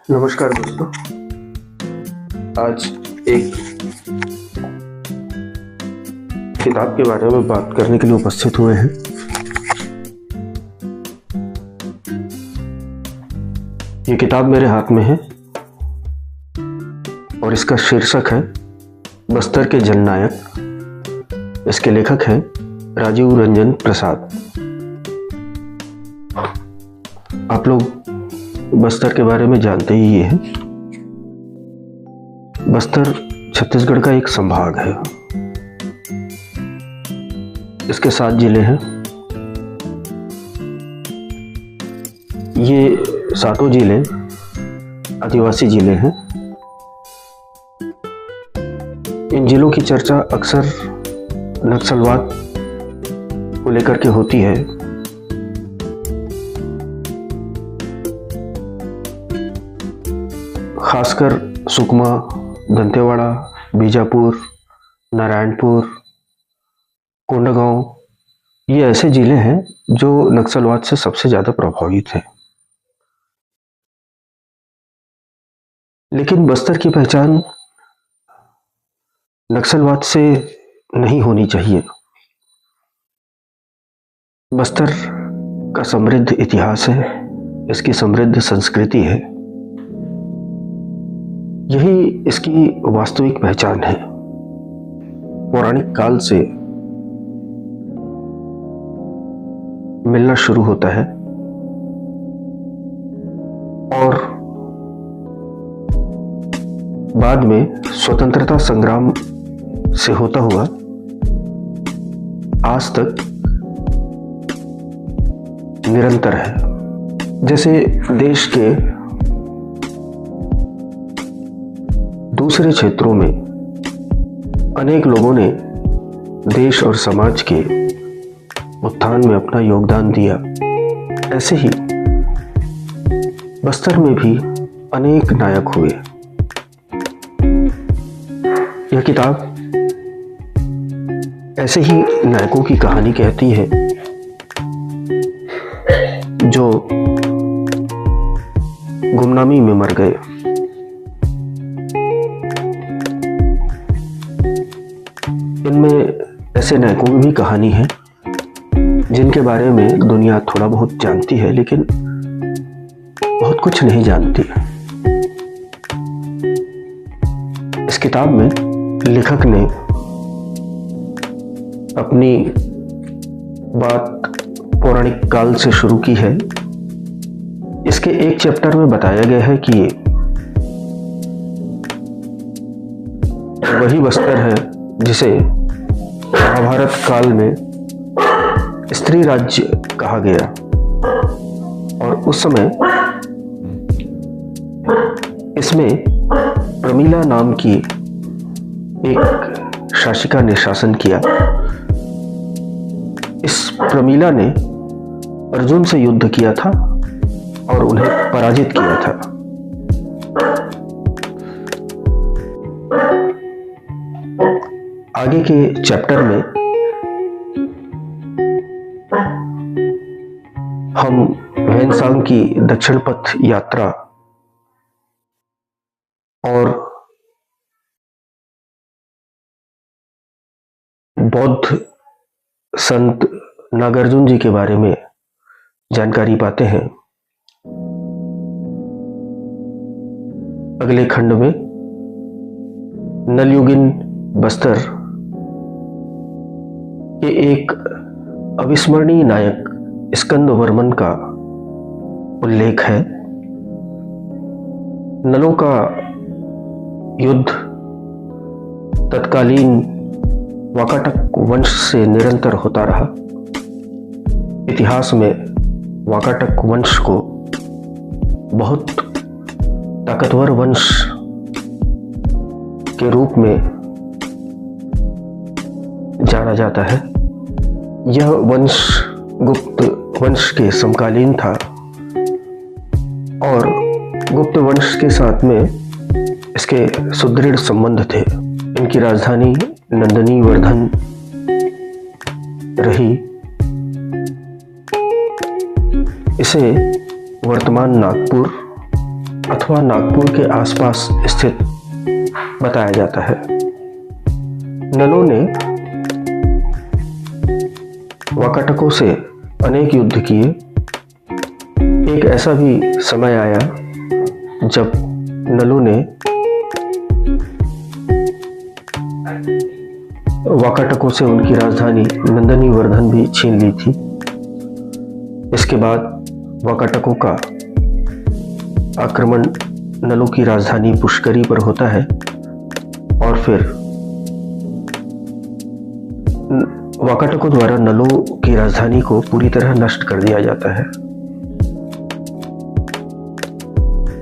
नमस्कार दोस्तों। आज एक किताब के बारे में बात करने के लिए उपस्थित हुए हैं। ये किताब मेरे हाथ में है और इसका शीर्षक है बस्तर के जननायक। इसके लेखक हैं राजीव रंजन प्रसाद। आप लोग बस्तर के बारे में जानते ही ये हैं। बस्तर छत्तीसगढ़ का एक संभाग है। इसके 7 जिले हैं। ये 7 जिले आदिवासी जिले हैं। इन जिलों की चर्चा अक्सर नक्सलवाद को लेकर के होती है। खासकर सुकमा, दंतेवाड़ा, बीजापुर, नारायणपुर, कोंडागांव, ये ऐसे जिले हैं जो नक्सलवाद से सबसे ज़्यादा प्रभावित हैं। लेकिन बस्तर की पहचान नक्सलवाद से नहीं होनी चाहिए। बस्तर का समृद्ध इतिहास है, इसकी समृद्ध संस्कृति है। यही इसकी वास्तविक पहचान है। पौराणिक काल से मिलना शुरू होता है और बाद में स्वतंत्रता संग्राम से होता हुआ आज तक निरंतर है। जैसे देश के दूसरे क्षेत्रों में अनेक लोगों ने देश और समाज के उत्थान में अपना योगदान दिया, ऐसे ही बस्तर में भी अनेक नायक हुए। यह किताब ऐसे ही नायकों की कहानी कहती है जो गुमनामी में मर गए। इनमें ऐसे नायकों की भी कहानी है जिनके बारे में दुनिया थोड़ा बहुत जानती है, लेकिन बहुत कुछ नहीं जानती। इस किताब में लेखक ने अपनी बात पौराणिक काल से शुरू की है। इसके एक चैप्टर में बताया गया है कि वही बस्तर है जिसे महाभारत काल में स्त्री राज्य कहा गया, और उस समय इसमें प्रमीला नाम की एक शासिका ने शासन किया। इस प्रमीला ने अर्जुन से युद्ध किया था और उन्हें पराजित किया था। आगे के चैप्टर में हम वैनसांग की दक्षिण पथ यात्रा और बौद्ध संत नागार्जुन जी के बारे में जानकारी पाते हैं। अगले खंड में नलयुगीन बस्तर के एक अविस्मरणीय नायक स्कंद वर्मन का उल्लेख है। नलों का युद्ध तत्कालीन वाकाटक वंश से निरंतर होता रहा। इतिहास में वाकाटक वंश को बहुत ताकतवर वंश के रूप में जाना जाता है। यह वंश गुप्त वंश के समकालीन था और गुप्त वंश के साथ में इसके सुदृढ़ संबंध थे। इनकी राजधानी नंदनी वर्धन रही। इसे वर्तमान नागपुर अथवा नागपुर के आसपास स्थित बताया जाता है। नलों ने वाकाटकों से अनेक युद्ध किए। एक ऐसा भी समय आया जब नलों ने वाकाटकों से उनकी राजधानी नंदनी वर्धन भी छीन ली थी। इसके बाद वाकाटकों का आक्रमण नलों की राजधानी पुष्करी पर होता है और फिर वाकाटकों द्वारा नलों की राजधानी को पूरी तरह नष्ट कर दिया जाता है।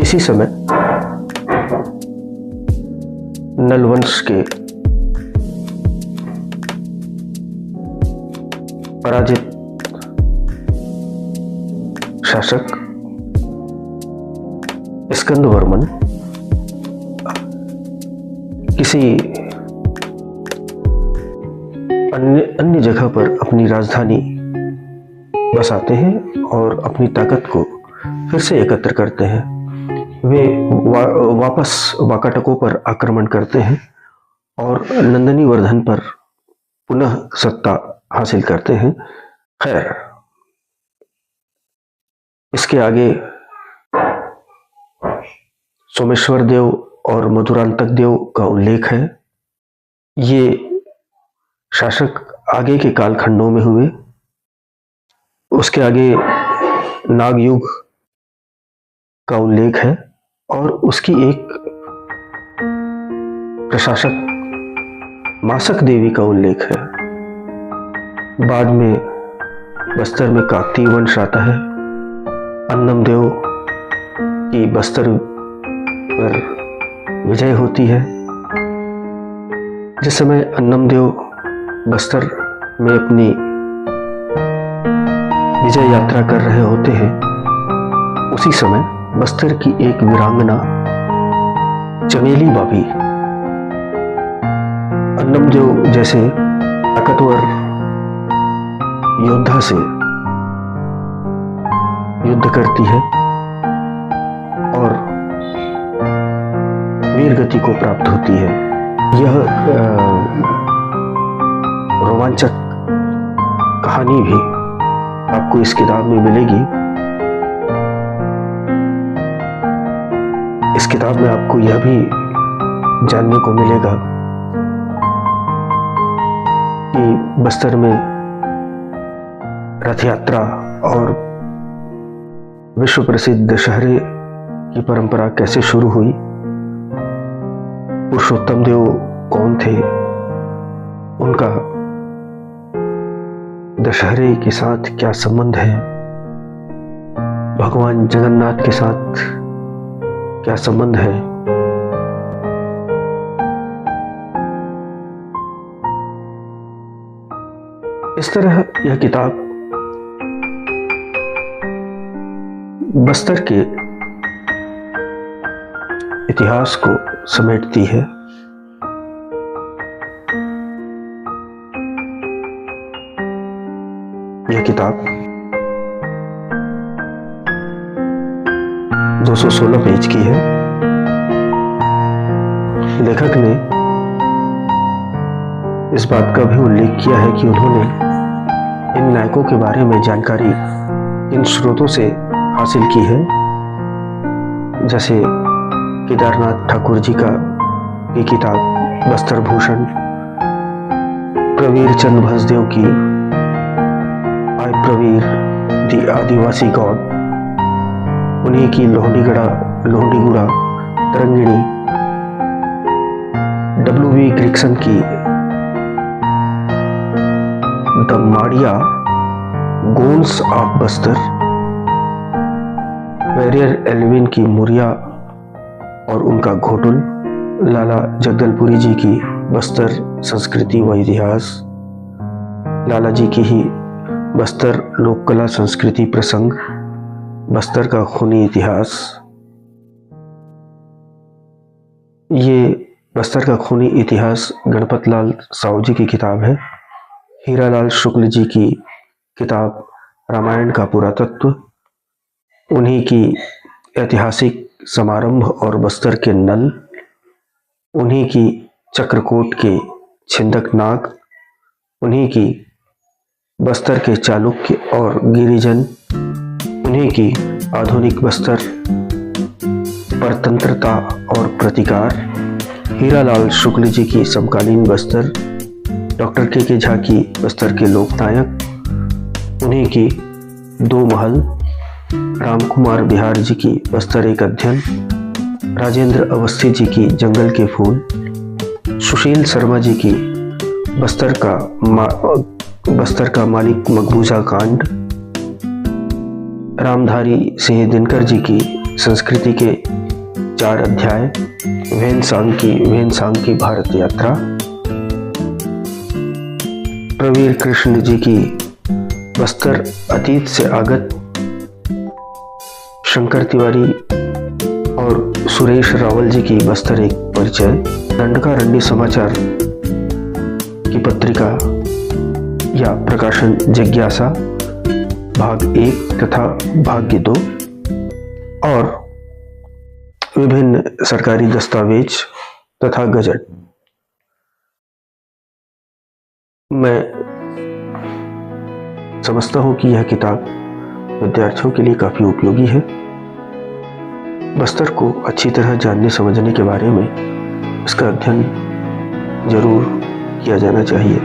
इसी समय नल वंश के पराजित शासक स्कंदवर्मन किसी अन्य जगह पर अपनी राजधानी बसाते हैं और अपनी ताकत को फिर से एकत्र करते हैं। वे वापस वाकाटकों पर आक्रमण करते हैं और नंदनी वर्धन पर पुनः सत्ता हासिल करते हैं। खैर, इसके आगे सोमेश्वर देव और मधुरांतक देव का उल्लेख है। ये शासक आगे के कालखंडों में हुए। उसके आगे नागयुग का उल्लेख है और उसकी एक प्रशासक मासक देवी का उल्लेख है। बाद में बस्तर में काकतीय वंश आता है। अन्नम देव की बस्तर पर विजय होती है। जिस समय अन्नम देव बस्तर में अपनी विजय यात्रा कर रहे होते हैं, उसी समय बस्तर की एक वीरांगना चमेली बाबी अन्नम देव जैसे ताकतवर योद्धा से युद्ध करती है और वीर गति को प्राप्त होती है। यह रोमांचक कहानी भी आपको इस किताब में मिलेगी। इस किताब में आपको यह भी जानने को मिलेगा कि बस्तर में रथ यात्रा और विश्व प्रसिद्ध दशहरे की परंपरा कैसे शुरू हुई, पुरुषोत्तम देव कौन थे, उनका दशहरे के साथ क्या संबंध है, भगवान जगन्नाथ के साथ क्या संबंध है। इस तरह यह किताब बस्तर के इतिहास को समेटती है। यह किताब 216 पेज की है। लेखक ने इस बात का भी उल्लेख किया है कि उन्होंने इन नायकों के बारे में जानकारी इन स्रोतों से हासिल की है, जैसे केदारनाथ ठाकुर जी का ये किताब बस्तर भूषण, प्रवीर चंद भसदेव की आय प्रवीर दी आदिवासी गॉड, उन्हीं की लोहंडीगुड़ा तरंगिणी, W.V. ग्रिक्सन की the Maria Gonds of Bastar, Verrier Elwin की मुरिया और उनका घोटुल, लाला जगदलपुरी जी की बस्तर संस्कृति व इतिहास, लाला जी की ही बस्तर लोक कला संस्कृति प्रसंग, बस्तर का खूनी इतिहास। ये बस्तर का खूनी इतिहास गणपत लाल साहू जी की किताब है। हीरालाल शुक्ल जी की किताब रामायण का पुरातत्व, उन्हीं की ऐतिहासिक समारंभ और बस्तर के नल, उन्हीं की चक्रकोट के छिंदक नाग, उन्हीं की बस्तर के चालुक्य और गिरिजन, उन्हीं की आधुनिक बस्तर परतंत्रता और प्रतिकार, हीरालाल शुक्ल जी की समकालीन बस्तर, डॉक्टर के झा की बस्तर के लोकनायक, उन्हीं की दो महल, रामकुमार बिहार जी की बस्तर एक अध्ययन, राजेंद्र अवस्थी जी की जंगल के फूल, सुशील शर्मा जी की बस्तर का मालिक मकबूजा कांड, रामधारी सिंह दिनकर जी की संस्कृति के 4 अध्याय, वेनसांग की भारत यात्रा, प्रवीर कृष्ण जी की बस्तर अतीत से आगत, शंकर तिवारी और सुरेश रावल जी की बस्तर एक परिचय, दंडकारण्य समाचार की पत्रिका या प्रकाशन जिज्ञासा भाग 1 तथा भाग्य 2 और विभिन्न सरकारी दस्तावेज तथा गजट। मैं समझता हूं कि यह किताब विद्यार्थियों के लिए काफी उपयोगी है। बस्तर को अच्छी तरह जानने समझने के बारे में इसका अध्ययन जरूर किया जाना चाहिए।